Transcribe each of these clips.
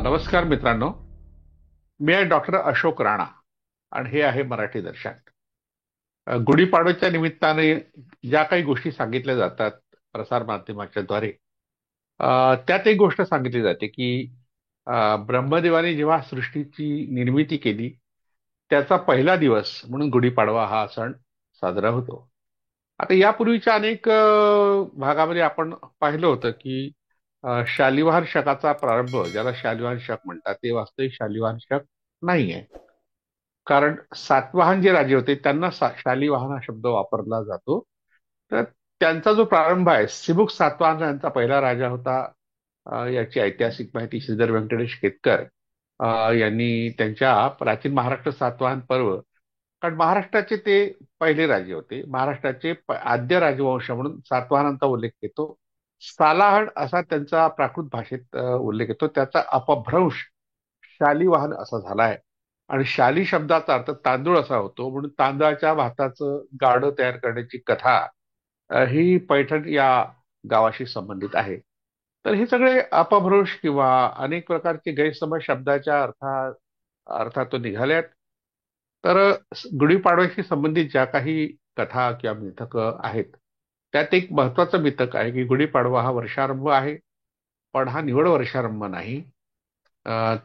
नमस्कार मित्रांनो. मी आहे डॉक्टर अशोक राणा आणि हे आहे मराठी दर्शन. गुढीपाडव्याच्या निमित्ताने ज्या काही गोष्टी सांगितल्या जातात प्रसार माध्यमाच्या द्वारे, त्यात एक गोष्ट सांगितली जाते की ब्रह्मदेवाने जेव्हा सृष्टीची निर्मिती केली त्याचा पहिला दिवस म्हणून गुढीपाडवा हा सण साजरा होतो. आता यापूर्वीच्या अनेक भागामध्ये आपण पाहिलं होतं की शालिवाहन शकाचा प्रारंभ, ज्याला शालिवाहन शक म्हणतात, ते वास्तविक शालिवाहन शक नाहीये. कारण सातवाहन जे राजे होते त्यांना शालिवाहन हा शब्द वापरला जातो. तर त्यांचा जो प्रारंभ आहे, सिबुक सातवाहन यांचा पहिला राजा होता. याची ऐतिहासिक माहिती श्रीधर व्यंकटेश केतकर यांनी त्यांच्या प्राचीन महाराष्ट्र सातवाहन पर्व, कारण महाराष्ट्राचे ते पहिले राजे होते, महाराष्ट्राचे आद्य राजवंश म्हणून सातवाहनांचा उल्लेख येतो. सालाहन असा त्यांचा प्राकृत भाषेत उल्लेख येतो. त्याचा अपभ्रंश शालिवाहन असा झालाय. आणि शाली शब्दाचा अर्थ तांदूळ असा होतो, म्हणून तांदळाच्या भाताचं गाडं तयार करण्याची कथा ही पैठण या गावाशी संबंधित आहे. तर हे सगळे अपभ्रंश किंवा अनेक प्रकारचे गैरसमज शब्दाच्या अर्थातून निघाल्यात. तर गुढीपाडव्याशी संबंधित ज्या काही कथा किंवा मिथकं आहेत, त्यात एक महत्वाचं मिथक आहे की गुढीपाडवा हा वर्षारंभ आहे, पण हा निवड वर्षारंभ नाही.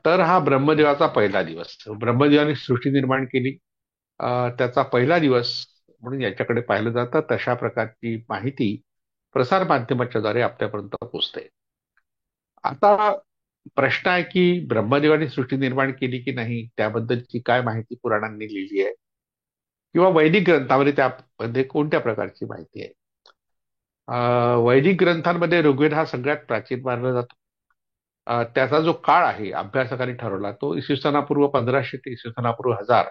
तर हा ब्रह्मदेवाचा पहिला दिवस, ब्रह्मदेवाने सृष्टी निर्माण केली, त्याचा पहिला दिवस म्हणून याच्याकडे पाहिलं जातं. तशा प्रकारची माहिती प्रसार माध्यमाच्या द्वारे आपल्यापर्यंत पोहोचते. आता प्रश्न आहे की ब्रह्मदेवाने सृष्टी निर्माण केली की नाही, त्याबद्दलची काय माहिती पुराणांनी लिहिली आहे किंवा वैदिक ग्रंथामध्ये त्यामध्ये कोणत्या प्रकारची माहिती आहे. वैदिक ग्रंथांमध्ये ऋग्वेद हा सगळ्यात प्राचीन मानला जातो. त्याचा जो काळ आहे अभ्यासकांनी ठरवला तो इसवी सनापूर्व 1500 ते इसवी सनापूर्व 1000,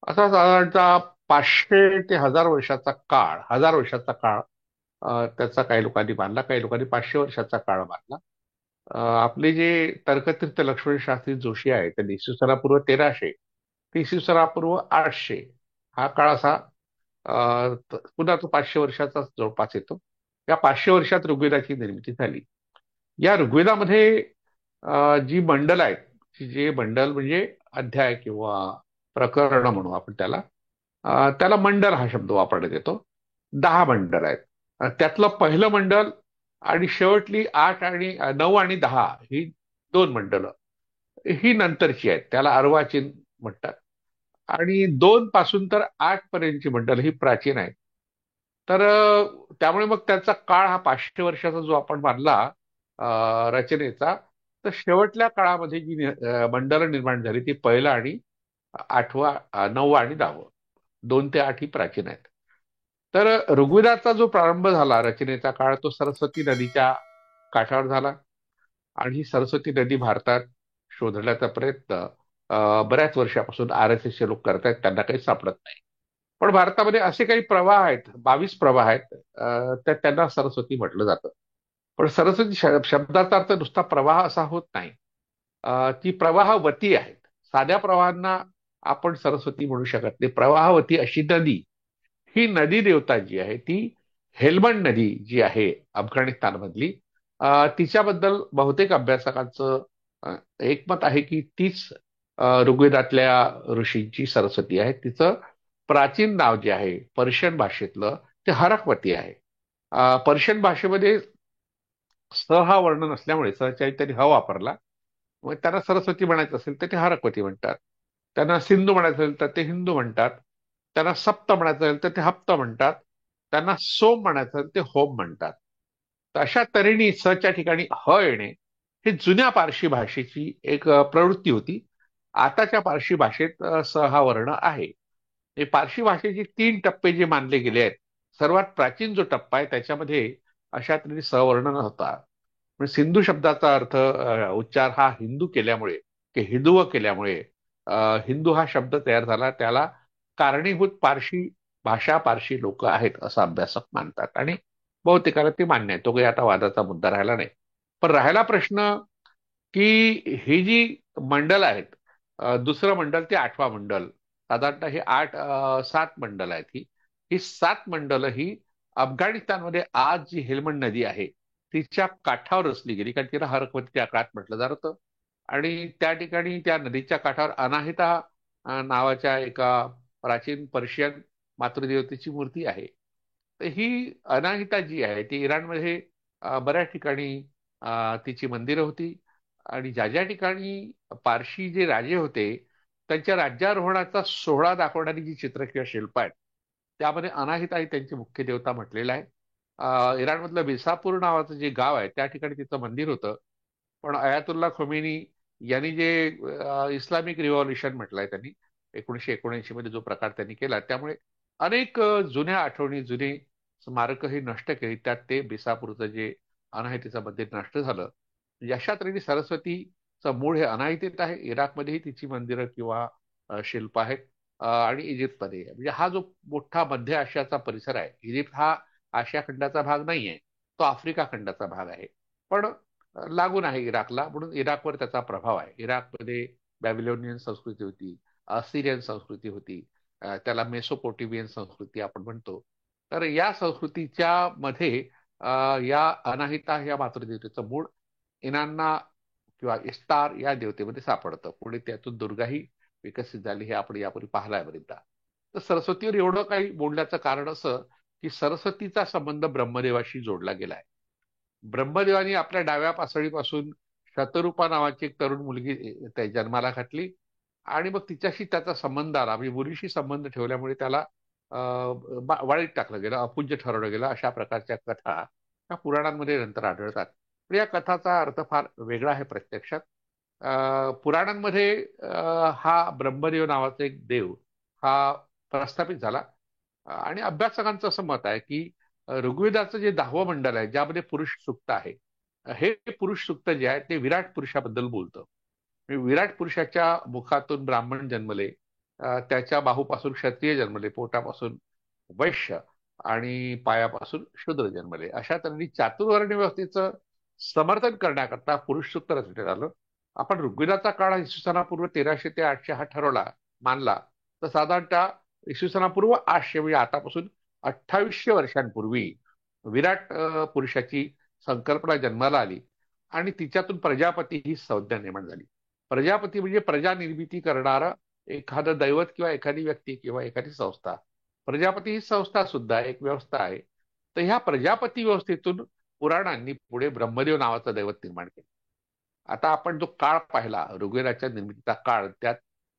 असा साधारणतः 500 ते 1000 वर्षाचा काळ, 1000 वर्षाचा काळ त्याचा काही लोकांनी मानला, काही लोकांनी 500 वर्षाचा काळ मानला. आपले जे तर्कतीर्थ लक्ष्मण शास्त्री जोशी आहेत त्यांनी इसवी सनापूर्व 1300 ते इसवी सनापूर्व 800 हा काळ असा, पुन्हा तो 500 वर्षाचा जवळपास येतो. या 500 वर्षात ऋग्वेदाची निर्मिती झाली. या ऋग्वेदामध्ये जी मंडल आहेत, जे मंडल म्हणजे अध्याय किंवा प्रकरण म्हणू आपण त्याला, त्याला मंडल हा शब्द वापरण्यात येतो. 10 मंडल आहेत. त्यातलं पहिलं मंडल आणि शेवटली 9 आणि 10 ही दोन मंडलं ही नंतरची आहेत, त्याला अर्वाचीन म्हणतात. आणि 2 पासून तर 8 पर्यंतची मंडल ही प्राचीन आहेत. तर त्यामुळे मग त्याचा काळ हा 500 वर्षाचा जो आपण मानला रचनेचा, तर शेवटल्या काळामध्ये जी मंडलं निर्माण झाली ती पहिला आणि 8वा, 9वा आणि 10वं, 2 ते 8 ही प्राचीन आहेत. तर ऋग्वेदाचा जो प्रारंभ झाला रचनेचा काळ, तो सरस्वती नदीच्या काठावर झाला. आणि ही सरस्वती नदी भारतात शोधण्याचा प्रयत्न बऱ्याच वर्षापासून RSSचे लोक करतायत, त्यांना काही सापडत नाही. पण भारतामध्ये असे काही प्रवाह आहेत, 22 प्रवाह आहेत, तर त्यांना सरस्वती म्हटलं जातं. पण सरस्वती शब्दाचा अर्थ नुसता प्रवाह असा होत नाही. ती प्रवाहवती आहेत. साध्या प्रवाहांना आपण सरस्वती म्हणू शकत नाही. प्रवाहवती अशी नदी, ही नदी देवता जी आहे ती हेल्मंड नदी जी आहे अफगाणिस्तानमधली, तिच्याबद्दल बहुतेक अभ्यासकांचं एकमत आहे की तीच ऋग्वेदातल्या ऋषींची सरस्वती आहे. तिचं प्राचीन नाव जे आहे पर्शियन भाषेतलं ते हरकवती आहे. पर्शियन भाषेमध्ये स हा वर्ण नसल्यामुळे सच्या त्यांनी ह वापरला. मग त्यांना सरस्वती म्हणायचं असेल तर ते हरकवती म्हणतात, त्यांना सिंधू म्हणायचं असेल तर ते हिंदू म्हणतात, त्यांना सप्त म्हणायचं असेल तर ते हप्त म्हणतात, त्यांना सोम म्हणायचं असेल ते होम म्हणतात. तर अशा तऱ्हेने सच्या ठिकाणी ह येणे ही जुन्या पारशी भाषेची एक प्रवृत्ती होती. आताच्या पारशी भाषेत स हा वर्ण आहे. हे पारशी भाषेचे 3 टप्पे जे मानले गेले आहेत, सर्वात प्राचीन जो टप्पा आहे त्याच्यामध्ये अशा तऱ्हेने सवर्ण नव्हता. म्हणजे सिंधू शब्दाचा अर्थ, उच्चार हा हिंदू केल्यामुळे की हिंदुव केल्यामुळे हिंदू हा शब्द तयार झाला. त्याला कारणीभूत पारशी भाषा, पारशी लोक आहेत असं अभ्यासक मानतात आणि बहुतेकाला ते मान्य आहे. तो काही आता वादाचा मुद्दा राहिला नाही. पण राहिला प्रश्न की ही जी मंडल आहेत, दुसरं मंडल ते 8वा मंडल, साधारणतः हे 7 मंडल आहेत. ही 7 मंडल ही अफगाणिस्तानमध्ये आज जी हेल्मंड नदी आहे तिच्या काठावर रचली गेली, कारण तिला हरकवती त्या काळात म्हटलं जात होतं. आणि त्या ठिकाणी त्या नदीच्या काठावर अनाहिता नावाच्या एका प्राचीन पर्शियन मातृदेवतेची मूर्ती आहे. तर ही अनाहिता जी आहे ती इराणमध्ये बऱ्याच ठिकाणी तिची मंदिरं होती. आणि ज्या ज्या ठिकाणी पारशी जे राजे होते त्यांच्या राज्यारोहणाचा सोहळा दाखवणारी जी चित्र किंवा शिल्प आहेत त्यामध्ये अनाहिता ही त्यांची मुख्य देवता म्हटलेला आहे. इराणमधलं बिसापूर नावाचं जे गाव आहे त्या ठिकाणी तिचं मंदिर होतं. पण अयातुल्ला खोमेनी यांनी जे इस्लामिक रिव्हॉल्युशन म्हटलंय त्यांनी 1979 मध्ये जो प्रकार त्यांनी केला त्यामुळे अनेक जुन्या आठवणी जुने स्मारकं ही नष्ट केली. त्यात ते बिसापूरचं जे अनाहितेचं मंदिर नष्ट झालं. म्हणजे अशा तऱ्हेने सरस्वतीचं मूळ हे अनाहितेत आहे. इराकमध्येही तिची मंदिरं किंवा शिल्प आहेत. आणि इजिप्तमध्ये म्हणजे हा जो मोठा मध्य आशियाचा परिसर आहे इजिप्त हा आशिया खंडाचा भाग नाहीये. तो आफ्रिका खंडाचा भाग आहे. पण लागून आहे इराकला म्हणून इराकवर त्याचा प्रभाव आहे. इराकमध्ये बॅबिलोनियन संस्कृती होती, असिरियन संस्कृती होती, त्याला मेसोपोटेमियन संस्कृती आपण म्हणतो. तर या संस्कृतीच्या मध्ये या अनाहिता या मातृदेवतेचं मूळ इनान्ना किंवा इस्तार या देवतेमध्ये सापडतं. पुढे त्यातून दुर्गाही विकसित झाली हे आपण यापूर्वी पाहिलंय बरेचदा. तर सरस्वतीवर एवढं काही बोलण्याचं कारण असं की सरस्वतीचा संबंध ब्रह्मदेवाशी जोडला गेलाय. ब्रह्मदेवानी आपल्या डाव्या पासळीपासून शतरूपा नावाची एक तरुण मुलगी त्या जन्माला घातली आणि मग तिच्याशी त्याचा संबंध आला म्हणजे मुलीशी संबंध ठेवल्यामुळे त्याला वाळीत टाकलं गेलं, अपूज्य ठरवलं गेलं. अशा प्रकारच्या कथा त्या पुराणांमध्ये नंतर आढळतात. पण या कथाचा अर्थ फार वेगळा आहे प्रत्यक्षात. पुराणांमध्ये हा ब्रह्मदेव नावाचा एक देव हा प्रस्थापित झाला. आणि अभ्यासकांचं असं मत आहे की ऋग्वेदाचं जे 10वं मंडल आहे ज्यामध्ये पुरुष सुक्त आहे हे पुरुष सुक्त जे आहे ते विराट पुरुषाबद्दल बोलतं. म्हणजे विराट पुरुषाच्या मुखातून ब्राह्मण जन्मले, त्याच्या बाहूपासून क्षत्रिय जन्मले, पोटापासून वैश्य आणि पायापासून शूद्र जन्मले. अशा तऱ्हेने चातुर्वर्ण व्यवस्थेचं समर्थन करण्याकरता पुरुष सूक्त रचण्यात आलं. आपण ऋग्वेदाचा काळ इसवी सनापूर्व 1300 ते 800 हा ठरवला मानला तर साधारणतः इसवी सनापूर्व 800 म्हणजे आतापासून 2800 वर्षांपूर्वी विराट पुरुषाची संकल्पना जन्माला आली आणि तिच्यातून प्रजापती ही संज्ञा निर्माण झाली. प्रजापती म्हणजे प्रजा निर्मिती करणारा एखादं दैवत किंवा एखादी व्यक्ती किंवा एखादी संस्था. प्रजापती ही संस्था सुद्धा एक व्यवस्था आहे. तर ह्या प्रजापती व्यवस्थेतून पुराणांनी पुढे ब्रह्मदेव नावाचं दैवत निर्माण केलं. आता आपण जो काळ पाहिला ऋग्वेदाच्या निर्मितीचा काळ त्यात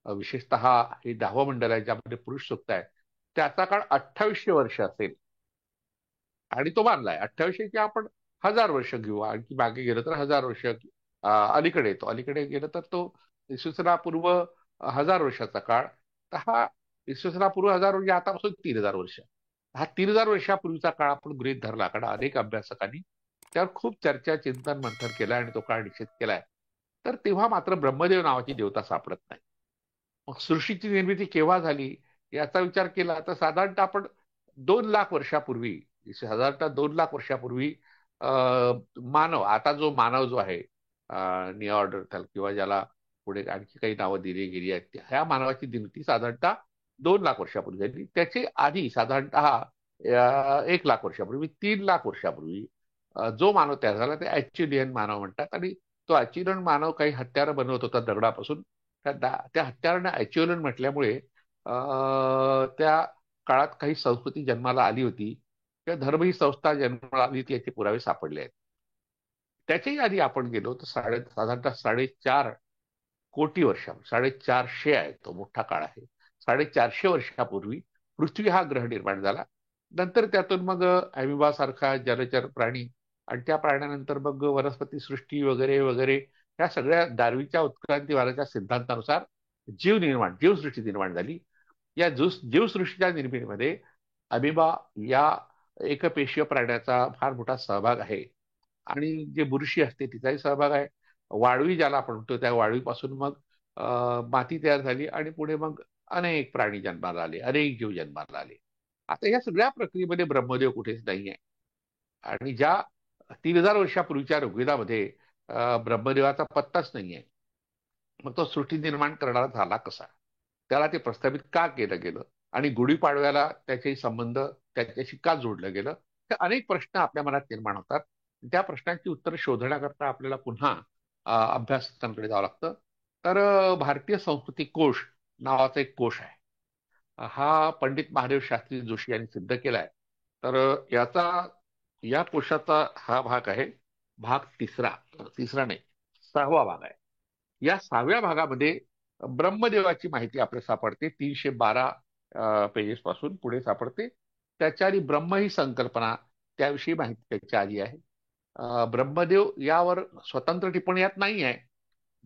विशेषतः हे 10वं मंडल आहे ज्यामध्ये पुरुष सूक्त आहे त्याचा काळ 2800 वर्ष असेल. आणि तो मानलाय 2800 की आपण 1000 वर्ष घेऊ आणखी मागे गेलं तर 1000 वर्ष अलीकडे येतो. अलीकडे गेलं तर तो इसवी पूर्व 1000 वर्षाचा काळ. तर हा इसवी पूर्व 1000 म्हणजे आतापासून 3000 वर्ष. हा 3000 वर्षापूर्वीचा काळ आपण गृहीत धरला कारण अनेक अभ्यासकांनी त्यावर खूप चर्चा चिंतन मंथन केलं आणि तो काळ निश्चित केलाय. तर तेव्हा मात्र ब्रह्मदेव नावाची देवता सापडत नाही. मग सृष्टीची निर्मिती केव्हा झाली याचा विचार केला तर साधारणतः आपण 2 लाख वर्षापूर्वी साधारणतः 2 लाख वर्षापूर्वी मानव आता जो मानव जो आहे निऑर्डरथल किंवा ज्याला पुढे आणखी काही नावं दिली गेली आहेत ह्या मानवाची निर्मिती साधारणतः 2 लाख वर्षापूर्वी झाली. त्याचे आधी साधारणतः 1 लाख वर्षापूर्वी 3 लाख वर्षापूर्वी जो मानव तयार झाला ते ऍच्युलियन मानव म्हणतात. आणि तो ऍच्युलियन मानव काही हत्यारं बनवत होता दगडापासून. त्या हत्यारांना ऍच्युअलन म्हटल्यामुळे त्या काळात काही संस्कृती जन्माला आली होती किंवा धर्म ही संस्था जन्माला आली होती याचे पुरावे सापडले आहेत. त्याच्याही आधी आपण गेलो तर साधारणतः 4.5 कोटी वर्ष 450 आहे तो मोठा काळ आहे. 450 वर्षापूर्वी पृथ्वी हा ग्रह निर्माण झाला. नंतर त्यातून मग अॅमिबा सारखा जलचर प्राणी आणि त्या प्राण्यानंतर मग वनस्पती सृष्टी वगैरे वगैरे या सगळ्या डार्विनच्या उत्क्रांतीवादाच्या सिद्धांतानुसार जीवसृष्टी निर्माण झाली. या जीवसृष्टीच्या निर्मितीमध्ये अमिबा या एकपेशीय प्राण्याचा फार मोठा सहभाग आहे. आणि जे बुरशी असते तिचाही सहभाग आहे. वाळवी ज्याला आपण म्हणतो त्या वाळवीपासून मग माती तयार झाली आणि पुढे मग अनेक प्राणी जन्माला आले, अनेक जीव जन्माला आले. आता या सगळ्या प्रक्रियेमध्ये ब्रह्मदेव कुठेच नाहीये. आणि ज्या 3000 वर्षापूर्वीच्या ऋग्वेदामध्ये ब्रह्मदेवाचा पत्ताच नाहीये. मग तो सृष्टी निर्माण करणारा झाला कसा, त्याला ते प्रस्थापित का केलं गेलं आणि गुढीपाडव्याला त्याचे संबंध त्याच्याशी का जोडलं गेलं हे अनेक प्रश्न आपल्या मनात निर्माण होतात. त्या प्रश्नांची उत्तर शोधण्याकरता आपल्याला पुन्हा अभ्यासकांकडे जावं लागतं. तर भारतीय संस्कृती कोश नावाचा एक कोश आहे. हा पंडित महादेव शास्त्री जोशी यांनी सिद्ध केलाय. तर या कोशाचा हा भाग आहे, भाग तिसरा. तिसरा नाही, 6वा भाग आहे. या 6व्या भागामध्ये ब्रह्मदेवाची माहिती आपल्याला सापडते. 312 पेजेस पासून पुढे सापडते. त्याच्या आधी ब्रह्म ही संकल्पना, त्याविषयी माहिती त्याच्या आधी आहे. ब्रह्मदेव यावर स्वतंत्र टिप्पणी यात नाही आहे.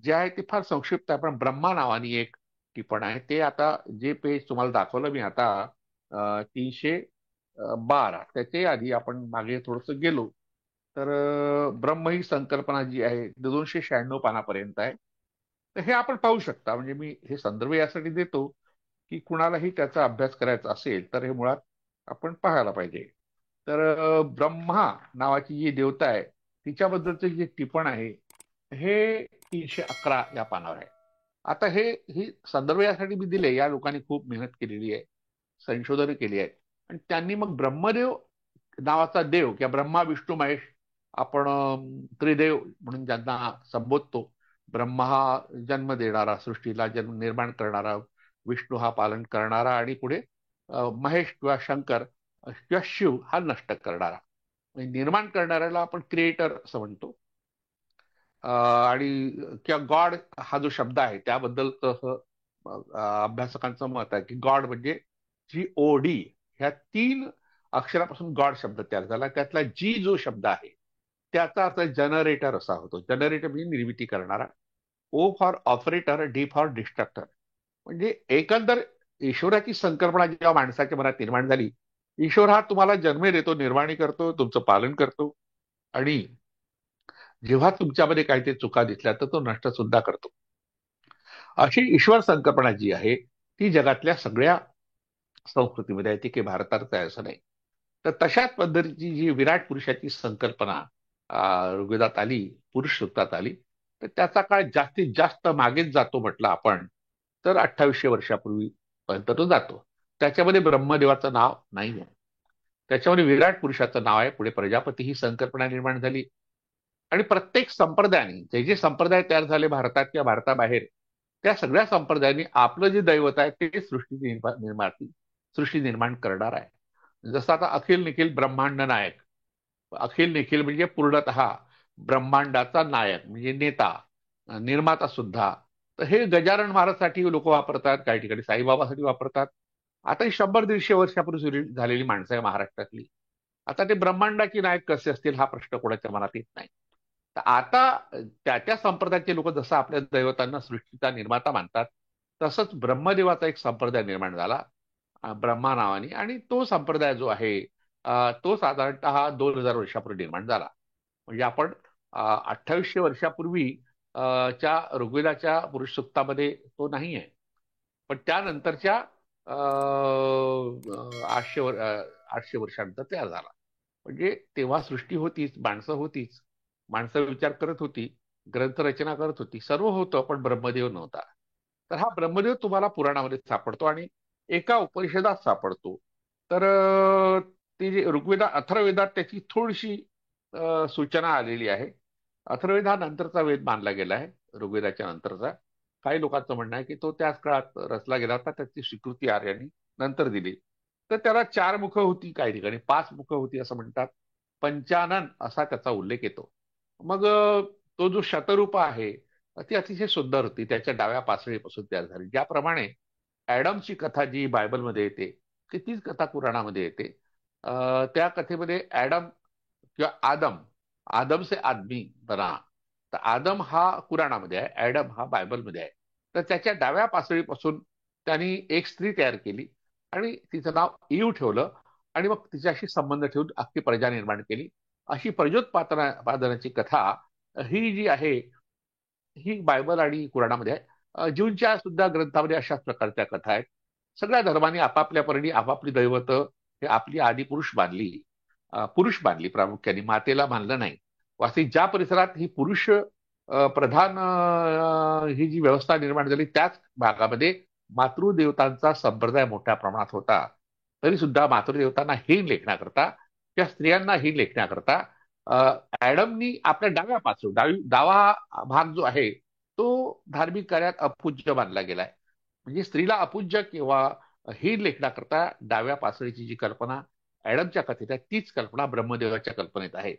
जे आहे ते फार संक्षिप्त आहे. पण ब्रह्मा नावानी एक टिपण आहे. ते आता जे पेज तुम्हाला दाखवलं मी आता, 312, त्याचे आधी आपण मागे थोडस गेलो तर ब्रह्म ही संकल्पना जी आहे 296 पानापर्यंत आहे. तर हे आपण पाहू शकता. म्हणजे मी हे संदर्भ यासाठी देतो की कुणालाही त्याचा अभ्यास करायचा असेल तर हे मुळात आपण पाहायला पाहिजे. तर ब्रह्मा नावाची जी देवता आहे तिच्याबद्दलचं जे टिपण आहे हे 311 या पानावर आहे. आता ही संदर्भ यासाठी मी दिले. या लोकांनी खूप मेहनत केलेली आहे, संशोधन केली आहे. आणि त्यांनी मग ब्रह्मदेव नावाचा देव किंवा ब्रह्मा विष्णू महेश, आपण त्रिदेव म्हणून ज्यांना संबोधतो. ब्रह्मा हा जन्म देणारा, सृष्टीला जन्म निर्माण करणारा, विष्णू हा पालन करणारा, आणि पुढे महेश किंवा शंकर किंवा शिव हा नष्ट करणारा. म्हणजे निर्माण करणाऱ्याला आपण क्रिएटर असं म्हणतो. आणि किंवा गॉड हा जो शब्द आहे त्याबद्दल तसं अभ्यासकांचं मत आहे की गॉड म्हणजे GOD, ह्या 3 अक्षरापासून गॉड शब्द तयार झाला. त्यातला जी जो शब्द आहे त्याचा अर्थ जनरेटर असा होतो. जनरेटर म्हणजे निर्मिती करणारा. O for operator, D for destructor. म्हणजे एकंदर ईश्वराची संकल्पना जेव्हा माणसाच्या मनात निर्माण झाली, ईश्वर हा तुम्हाला जन्म देतो, निर्माणी करतो, तुमचं पालन करतो, आणि जेव्हा तुमच्यामध्ये काहीतरी चुका दिसल्या तर तो नष्ट सुद्धा करतो. अशी ईश्वर संकल्पना जी आहे ती जगातल्या सगळ्या संस्कृतीमध्ये आहे. ती काही भारतात आहे असं नाही. तर तशाच पद्धतीची जी विराट पुरुषाची संकल्पना ऋग्वेदात आली, पुरुष सूक्तात आली, तर त्याचा काळ जास्तीत जास्त मागेच जातो म्हटलं आपण तर 2800 वर्षापूर्वी पर्यंत तो जातो. त्याच्यामध्ये ब्रह्मदेवाचं नाव नाही आहे. त्याच्यामध्ये विराट पुरुषाचं नाव आहे. पुढे प्रजापती ही संकल्पना निर्माण झाली. आणि प्रत्येक संप्रदायाने जे जे संप्रदाय तयार झाले भारतात किंवा भारताबाहेर, त्या सगळ्या संप्रदायांनी आपलं जे दैवत आहे ते सृष्टी निर्माण करणार आहे. जसं आता अखिल निखिल ब्रह्मांड नायक, अखिल निखिल म्हणजे पूर्णतः ब्रह्मांडाचा नायक म्हणजे नेता, निर्माता सुद्धा. तर हे गजानन महाराजसाठी लोक वापरतात, काही ठिकाणी साईबाबासाठी वापरतात. आता ही 100-150 वर्षापूर्वी झालेली माणसं आहे महाराष्ट्रातली. आता ते ब्रह्मांडाची नायक कसे असतील हा प्रश्न कोणाच्या मनात येत नाही. तर आता त्या त्या संप्रदायाचे लोक जसं आपल्या दैवतांना सृष्टीचा निर्माता मानतात, तसंच ब्रह्मदेवाचा एक संप्रदाय निर्माण झाला ब्रह्मा नावाने. आणि तो संप्रदाय जो आहे तो साधारणतः 2000 वर्षापूर्वी निर्माण झाला. म्हणजे आपण 2800 वर्षापूर्वी च्या ऋग्वेदाच्या पुरुष सूक्तामध्ये तो नाही आहे. पण त्यानंतरच्या 800 वर्षानंतर तयार झाला. म्हणजे तेव्हा सृष्टी होतीच, माणसं होतीच, माणसं विचार करत होती, ग्रंथ रचना करत होती, सर्व होतं, पण ब्रह्मदेव नव्हता. तर हा ब्रह्मदेव तुम्हाला पुराणामध्ये सापडतो आणि एका उपनिषदात सापडतो. तर ती जी अथर्ववेदात त्याची थोडीशी सूचना आलेली आहे. अथर्ववेद हा नंतरचा वेद मानला गेला आहे, ऋग्वेदाच्या नंतरचा. काही लोकांचं म्हणणं आहे की तो त्याच काळात रचला गेला होता, त्याची स्वीकृती आर्यांनी नंतर दिली. तर त्याला 4 मुखं होती, काही ठिकाणी 5 मुखं होती असं म्हणतात. पंचानन असा त्याचा उल्लेख येतो. मग तो जो शतरूप आहे ती अतिशय सुंदर होती. त्याच्या डाव्या पासळीपासून तयार झाली. ज्याप्रमाणे ॲडमची कथा जी बायबलमध्ये येते ती तीच कथा पुराणामध्ये येते. त्या कथेमध्ये ॲडम किंवा आदम, आदम से आदमी बना. तर आदम हा पुराणामध्ये आहे, ॲडम हा बायबलमध्ये आहे. तर त्याच्या डाव्या पासळीपासून त्यांनी एक स्त्री तयार केली आणि तिचं नाव ईव ठेवलं. आणि मग तिच्याशी संबंध ठेवून अख्खी प्रजा निर्माण केली. अशी प्रजोत्पादनाची कथा ही जी आहे ही बायबल आणि कुराणामध्ये आहे. ज्यूंच्या सुद्धा ग्रंथामध्ये अशाच प्रकारच्या कथा आहेत. सगळ्या धर्मांनी आपापल्या परीने आपापली दैवत हे आपली आदिपुरुष मानली, पुरुष मानली प्रामुख्याने, मातेला मानलं नाही. वास्तविक ज्या परिसरात ही पुरुष प्रधान ही जी व्यवस्था निर्माण झाली त्याच भागामध्ये मातृदेवतांचा संप्रदाय मोठ्या प्रमाणात होता. तरी सुद्धा मातृदेवतांना हीन लेखण्याकरता किंवा स्त्रियांना हीन लेखण्याकरता ऍडमनी आपल्या डाव्यापासून डावा भाग जो आहे तो धार्मिक कार्यात अपूज्य मानला गेलाय. म्हणजे स्त्रीला अपूज्य किंवा हीन लेखण्याकरता डाव्या पासळीची जी कल्पना ऍडमच्या कथेत आहे तीच कल्पना ब्रह्मदेवाच्या कल्पनेत आहे.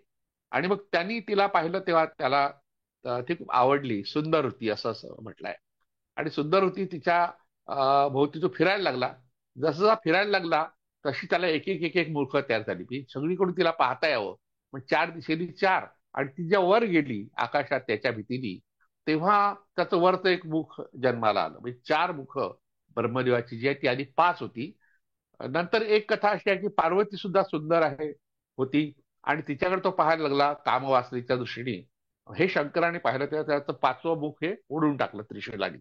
आणि मग त्यांनी तिला पाहिलं तेव्हा त्याला ती खूप आवडली. सुंदर होती असं असं म्हटलंय. आणि सुंदर होती तिच्या भोवती तो फिरायला लागला. जसा फिरायला लागला तशी त्याला एक एक एक एक मूर्ख तयार झाली. ती सगळीकडून तिला पाहता यावं. मग चार दिशेनी चार, आणि ती जेव्हा वर गेली आकाशात त्याच्या भीतीने, तेव्हा त्याचं वरचं एक मुख जन्माला आलं. म्हणजे चार मुख ब्रह्मदेवाची जी आहे ती आधी पाच होती. नंतर एक कथा अशी आहे की पार्वती सुद्धा सुंदर आहे होती, आणि तिच्याकडे तो पाहायला लागला कामवासनेच्या दृष्टीने. हे शंकराने पाहिलं तेव्हा त्याचं पाचवं मुख हे ओढून टाकलं त्रिशूलाने.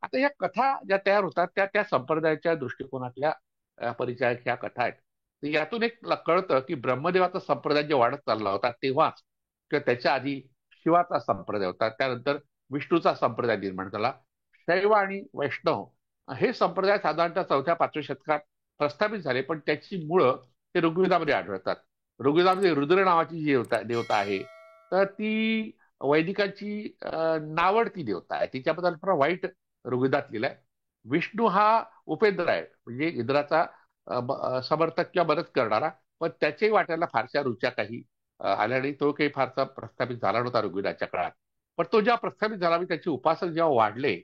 आता या कथा ज्या तयार होतात त्या त्या संप्रदायाच्या दृष्टिकोनातल्या परिचयात ह्या कथा आहेत. तर यातून एक कळतं की ब्रह्मदेवाचा संप्रदाय जे वाढत चालला होता तेव्हाच किंवा त्याच्या आधी शिवाचा संप्रदाय होता. त्यानंतर विष्णूचा संप्रदाय निर्माण झाला. शैव आणि वैष्णव हे संप्रदाय साधारणतः चौथ्या पाचव्या शतकात प्रस्थापित झाले, पण त्याची मुळं ते ऋग्वेदामध्ये आढळतात. ऋग्वेदामध्ये रुद्र नावाची जी देवता आहे, तर ती वैदिकांची नावडती देवता आहे. तिच्याबद्दल फार वाईट ऋग्वेदात लिहिलंय. विष्णू हा उपेंद्र आहे, म्हणजे इंद्राचा समर्थक किंवा मदत करणारा. पण त्याच्याही वाट्याला फारशा रुच्या काही आल्या नाही. तो काही फारसा प्रस्थापित झाला नव्हता ऋग्वेदाच्या काळात. पण तो जेव्हा प्रस्थापित झाला त्याचे उपासक जेव्हा वाढले,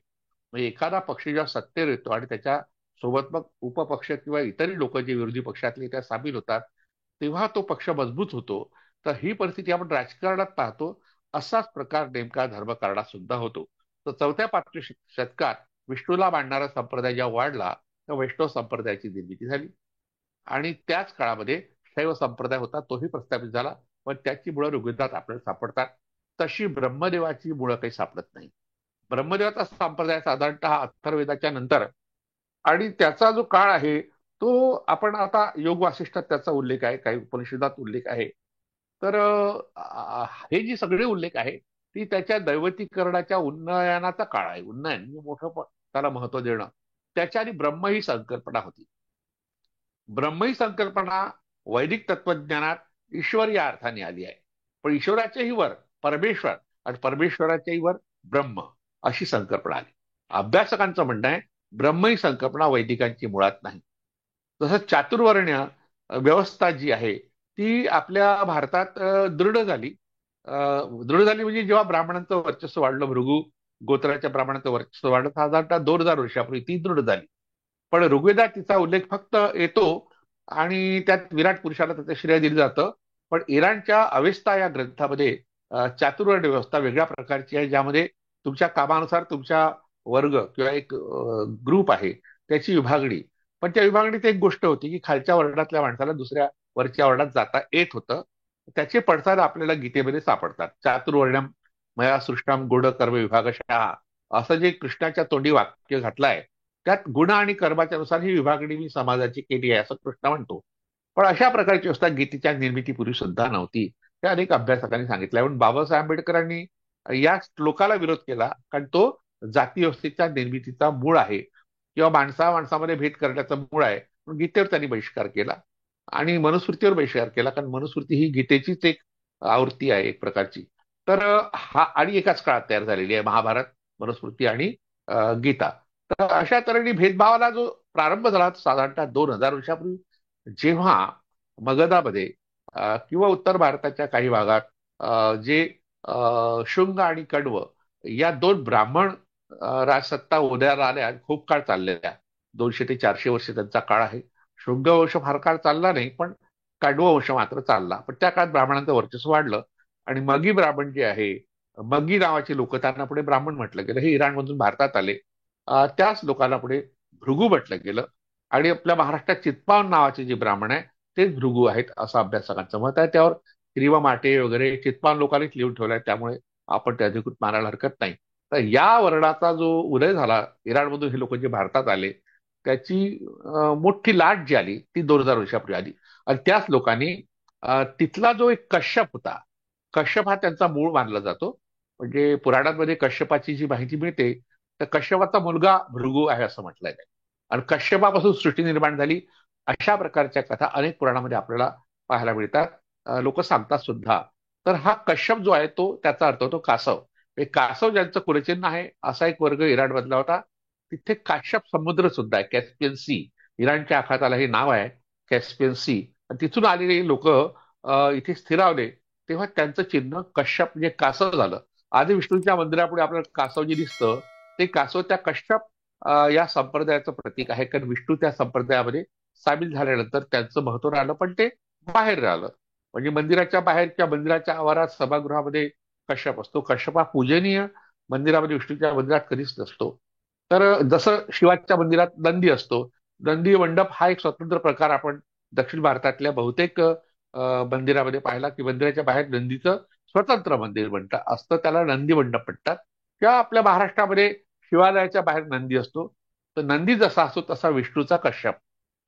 म्हणजे एखादा पक्ष जेव्हा सत्तेवर येतो आणि त्याच्या सोबत मग उपपक्ष किंवा इतरही लोक जे विरोधी पक्षातले त्या सामील होतात, तेव्हा तो पक्ष मजबूत होतो. तर ही परिस्थिती आपण राजकारणात पाहतो. असाच प्रकार नेमका धर्मकारणात सुद्धा होतो. तर चौथ्या पाचव्या शतकात विष्णूला मांडणारा संप्रदाय जेव्हा वाढला तेव्हा वैष्णव संप्रदायाची निर्मिती झाली. आणि त्याच काळामध्ये शैव संप्रदाय होता, तोही प्रस्थापित झाला. पण त्याची मुळं ऋग्वेदात आपल्याला सापडतात. तशी ब्रह्मदेवाची मुळं काही सापडत नाही. ब्रह्मदेवाचा संप्रदाय साधारणतः अथर्ववेदाच्या नंतर, आणि त्याचा जो काळ आहे तो आपण आता योग वासिष्ठात त्याचा उल्लेख आहे, काही उपनिषदात उल्लेख आहे. तर हे जी सगळे उल्लेख आहे ती त्याच्या दैवतीकरणाच्या उन्नयनाचा काळ आहे. उन्नयन म्हणजे मोठं त्याला महत्व देणं. त्याच्या आधी ब्रह्म ही संकल्पना होती. ब्रह्म ही संकल्पना वैदिक तत्वज्ञानात ईश्वर या अर्थाने आली आहे. पण ईश्वराच्याही वर परमेश्वर, आणि परमेश्वराच्याही वर ब्रह्म अशी संकल्पना आली. अभ्यासकांचं म्हणणं आहे ब्रह्म ही संकल्पना वैदिकांची मुळात नाही. तसंच चातुर्वर्ण्य व्यवस्था जी आहे ती आपल्या भारतात दृढ झाली. दृढ झाली म्हणजे जेव्हा ब्राह्मणांचं वर्चस्व वाढलं, भृगू गोत्राच्या ब्राह्मणांचं वर्चस्व वाढलं साधारणतः 2000 वर्षापूर्वी ती दृढ झाली. पण ऋग्वेदात तिचा उल्लेख फक्त येतो आणि त्यात विराट पुरुषाला त्याचं श्रेय दिलं जातं. पण इराणच्या अवेस्ता या ग्रंथामध्ये चातुर्वर्ण्य व्यवस्था वेगळ्या प्रकारची आहे, ज्यामध्ये तुमच्या कामानुसार तुमच्या वर्ग किंवा एक ग्रुप आहे त्याची विभागणी. पण त्या विभागणीत एक गोष्ट होती की खालच्या वर्णातल्या माणसाला दुसऱ्या वरच्या वर्णात जाता येत होतं. त्याचे पडसाद आपल्याला गीतेमध्ये सापडतात. चातुर्वर्ण्यम मया सृष्टाम गुण कर्म विभागशः असं जे कृष्णाच्या तोंडी वाक्य घातलंय, त्यात गुण आणि कर्माच्या नुसार ही विभागणी मी समाजाची केली आहे असं कृष्ण म्हणतो. पण अशा प्रकारची व्यवस्था गीतेच्या निर्मितीपूर्वी सुद्धा नव्हती, हे अनेक अभ्यासकांनी सांगितलंय. पण बाबासाहेब आंबेडकरांनी या श्लोकाला विरोध केला, कारण तो जाती व्यवस्थेच्या निर्मितीचा मूळ आहे किंवा माणसा माणसामध्ये भेद करण्याचा मूळ आहे. म्हणून गीतेवर त्यांनी बहिष्कार केला आणि मनुस्मृतीवर बहिष्कार केला, कारण मनुस्मृती ही गीतेचीच एक आवृत्ती आहे एक प्रकारची. तर हा आणि एकाच काळात तयार झालेली आहे महाभारत, मनुस्मृती आणि गीता. तर अशा तऱ्हेने भेदभावाला जो प्रारंभ झाला साधारणतः 2000 वर्षापूर्वी, जेव्हा मगधामध्ये किंवा उत्तर भारताच्या काही भागात जे शुंग आणि कडव या दोन ब्राह्मण राजसत्ता उदयाला आल्या, खूप काळ चाललेल्या, 200 ते 400 वर्ष त्यांचा काळ आहे. शुंग वंश फार काळ चालला नाही, पण कडव वंश मात्र चालला. पण त्या काळात ब्राह्मणांचं वर्चस्व वाढलं आणि मगी ब्राह्मण जे आहे, मगी नावाचे लोक, त्यांना पुढे ब्राह्मण म्हटलं गेलं, हे इराणमधून भारतात आले. त्याच लोकांना पुढे भृगू म्हटलं गेलं. आणि आपल्या महाराष्ट्रात चित्पावन नावाचे जे ब्राह्मण आहे तेच भृगू आहेत असं अभ्यासकांचं मत आहे. त्यावर क्रिवा माटे वगैरे चित्पावन लोकांनीच लिहून ठेवलाय, त्यामुळे आपण ते अधिकृत मानायला हरकत नाही. तर या वर्णाचा जो उदय झाला इराणमधून, हे लोक जे भारतात आले त्याची मोठी लाट जी आली ती 2000 वर्षापूर्वी आली. आणि त्याच लोकांनी तिथला जो एक कश्यप होता, कश्यप हा त्यांचा मूळ मानला जातो. म्हणजे पुराणांमध्ये कश्यपाची जी माहिती मिळते, तर कश्यपाचा मुलगा भृगू आहे असं म्हटलंय. आणि कश्यपापासून सृष्टी निर्माण झाली अशा प्रकारच्या कथा अनेक पुराणामध्ये आपल्याला पाहायला मिळतात. लोक सांगतात सुद्धा. तर हा कश्यप जो आहे तो त्याचा अर्थ होतो कासव. हे कासव ज्यांचं कुलचिन्ह आहे असा एक वर्ग इराणमधला होता. तिथे काश्यप समुद्र सुद्धा आहे, कॅस्पियन सी. इराणच्या आखाताला हे नाव आहे, कॅस्पियन सी. तिथून आलेली लोक इथे स्थिरावले, तेव्हा त्यांचं चिन्ह कश्यप म्हणजे कासव झालं. आधी विष्णूच्या मंदिरापुढे आपल्याला कासव जे दिसतं ते कासव त्या कश्यप या संप्रदायाचं प्रतीक आहे. कारण विष्णू त्या संप्रदायामध्ये सामील झाल्यानंतर त्यांचं महत्व राहिलं, पण ते बाहेर राहिलं. म्हणजे मंदिराच्या बाहेर किंवा मंदिराच्या आवारात सभागृहामध्ये कश्यप असतो. कश्यप हा पूजनीय मंदिरामध्ये विष्णूच्या मंदिरात कधीच नसतो. तर जसं शिवाच्या मंदिरात नंदी असतो, नंदी मंडप हा एक स्वतंत्र प्रकार आपण दक्षिण भारतातल्या बहुतेक मंदिरामध्ये पाहिला, की मंदिराच्या बाहेर नंदीचं स्वतंत्र मंदिर म्हणतात असतं, त्याला नंदी मंडप म्हणतात. किंवा आपल्या महाराष्ट्रामध्ये शिवालयाच्या बाहेर नंदी असतो. तर नंदी जसा असतो तसा विष्णूचा कश्यप.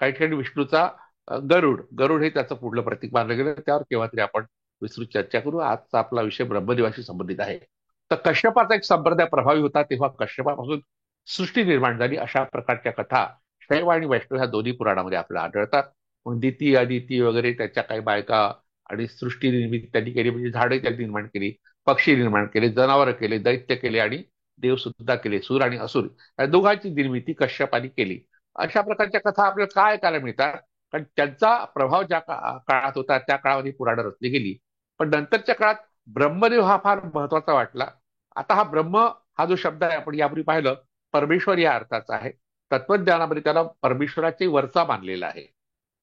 काही ठिकाणी विष्णूचा गरुड. गरुड हे त्याचं पुढलं प्रतीक मानलं गेलं. त्यावर केव्हा तरी आपण विस्तृत चर्चा करू. आजचा आपला विषय ब्रह्मदेवाशी संबंधित आहे. तर कश्यपाचा एक संप्रदाय प्रभावी होता, तेव्हा कश्यपापासून सृष्टी निर्माण झाली, अशा प्रकारच्या कथा शैव आणि वैष्णव ह्या दोन्ही पुराणामध्ये आपल्याला आढळतात. मग दिती अदिती वगैरे त्याच्या काही बायका आणि सृष्टी निर्मिती त्यांनी केली, म्हणजे झाडे त्यांनी निर्माण केली, पक्षी निर्माण केले, जनावरं केले, दैत्य केले आणि देव सुद्धा केले. सूर आणि असुर या दोघांची निर्मिती कश्यपाने केली. अशा प्रकारच्या कथा आपल्याला काय ऐकायला मिळतात. कारण त्यांचा प्रभाव ज्या काळात होता त्या काळामध्ये पुराणं रचली गेली. पण नंतरच्या काळात ब्रह्मदेव हा फार महत्वाचा वाटला. आता हा ब्रह्म हा जो शब्द आहे आपण यापूर्वी पाहिलं, परमेश्वर या अर्थाचा आहे. तत्वज्ञानामध्ये त्याला परमेश्वराचे वरचा मानलेला आहे.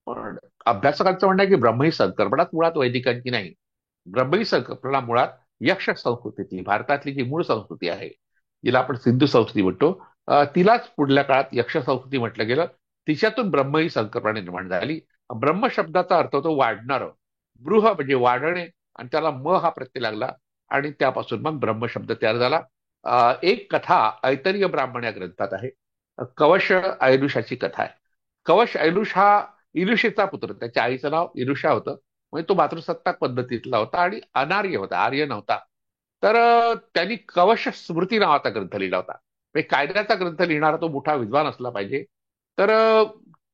पण अभ्यासकांचं म्हणणं आहे की ब्रह्म ही संकल्पनाच मुळात वैदिकांची नाही. ब्रह्म ही संकल्पना मुळात यक्ष संस्कृतीतली, भारतातली जी मूळ संस्कृती आहे, जिला आपण सिंधू संस्कृती म्हणतो, तिलाच पुढल्या काळात यक्ष संस्कृती म्हटलं गेलं. तिच्यातून ब्रह्म ही संकल्पना निर्माण झाली. ब्रह्म शब्दाचा अर्थ होतो वाढणार. बृह म्हणजे वाढणे, आणि त्याला म हा प्रत्यय लागला आणि त्यापासून मग ब्रह्म शब्द तयार झाला. एक कथा ऐतरीय ब्राह्मण या ग्रंथात आहे. कवश ऐलुषाची कथा आहे. कवश ऐलुष हा इलुशेचा पुत्र, त्याच्या आईचं नाव इलुषा होतं. म्हणजे तो मातृसत्ताक पद्धतीतला होता आणि अनार्य होता, आर्य नव्हता. तर त्यांनी कवश स्मृती नावाचा ग्रंथ लिहिला होता. म्हणजे कायद्याचा ग्रंथ लिहिणारा तो मोठा विद्वान असला पाहिजे. तर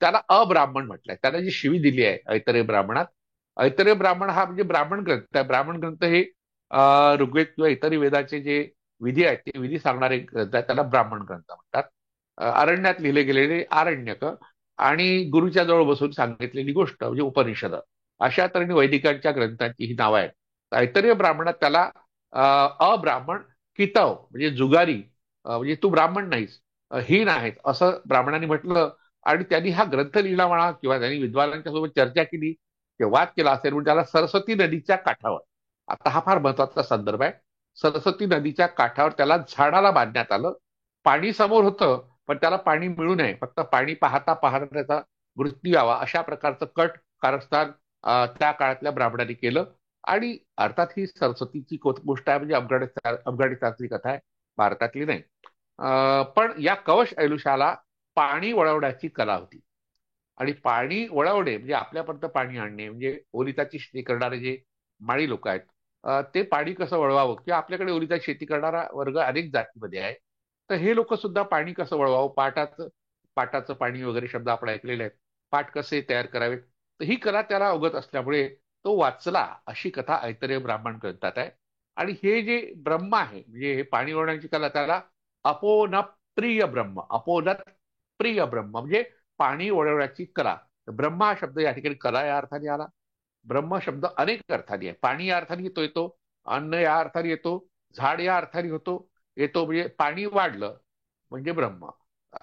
त्याला अब्राह्मण म्हटलंय. त्याला जी शिवी दिली आहे ऐतरेय ब्राह्मणात, ऐतरेय ब्राह्मण हा म्हणजे ब्राह्मण ग्रंथ आहे. ब्राह्मण ग्रंथ हे ऋग्वेद किंवा इतर वेदाचे जे विधी आहेत ते विधी सांगणारे ग्रंथ आहेत, त्याला ब्राह्मण ग्रंथ म्हणतात. अरण्यात लिहिले गेलेले आरण्यक आणि गुरुच्या जवळ बसून सांगितलेली गोष्ट म्हणजे उपनिषद, अशा तऱ्हेने वैदिकांच्या ग्रंथांची ही नावं आहेत. ऐतरेय ब्राह्मणात त्याला अब्राह्मण कितव म्हणजे जुगारी, म्हणजे तू ब्राह्मण नाहीस, हीन आहेस, असं ब्राह्मणांनी म्हटलं. आणि त्यांनी हा ग्रंथ लिहिला म्हणा किंवा त्यांनी विद्वानांच्या सोबत चर्चा केली किंवा वाद केला असेल, म्हणजे त्याला सरस्वती नदीच्या काठावर, आता हा फार महत्वाचा संदर्भ आहे, सरस्वती नदीच्या काठावर त्याला झाडाला बांधण्यात आलं. पाणी समोर होतं, पण त्याला पाणी मिळू नये, फक्त पाणी पाहता पाहता त्याचा मृत्यू यावा, अशा प्रकारचं कट कारस्थान त्या काळातल्या ब्राह्मणांनी केलं. आणि अर्थात ही सरस्वतीची गोष्ट आहे, म्हणजे अफगाणिस्तानची कथा आहे, भारतातली नाही. पण या कवश ऐलुषाला पाणी वळवण्याची कला होती. आणि पाणी वळवणे म्हणजे आपल्यापर्यंत पाणी आणणे, म्हणजे ओलिताची शेती करणारे जे माळी लोक आहेत, ते पाणी कसं वळवावं, किंवा आपल्याकडे ओलिताची शेती करणारा वर्ग अनेक जातीमध्ये आहे. तर हे लोक सुद्धा पाणी कसं वळवावं, पाटाचं पाणी वगैरे शब्द आपण ऐकलेले आहेत, पाट कसे तयार करावेत, तर ही कला त्याला अवगत असल्यामुळे तो वाचला, अशी कथा ऐतरेय ब्राह्मण ग्रंथात आहे. आणि हे जे ब्रह्म आहे म्हणजे हे पाणी वळवण्याची कला, त्याला अपोनप्रिय प्रिय ब्रह्म, अपोनत प्रिय ब्रह्म म्हणजे पाणी वळवण्याची कला. ब्रह्म हा शब्द या ठिकाणी कला या अर्थाने आला. ब्रह्म शब्द अनेक अर्थाने आहे. पाणी या अर्थाने येतो, अन्न या अर्थाने येतो, झाड या अर्थाने येतो म्हणजे पाणी वाढलं म्हणजे ब्रह्म,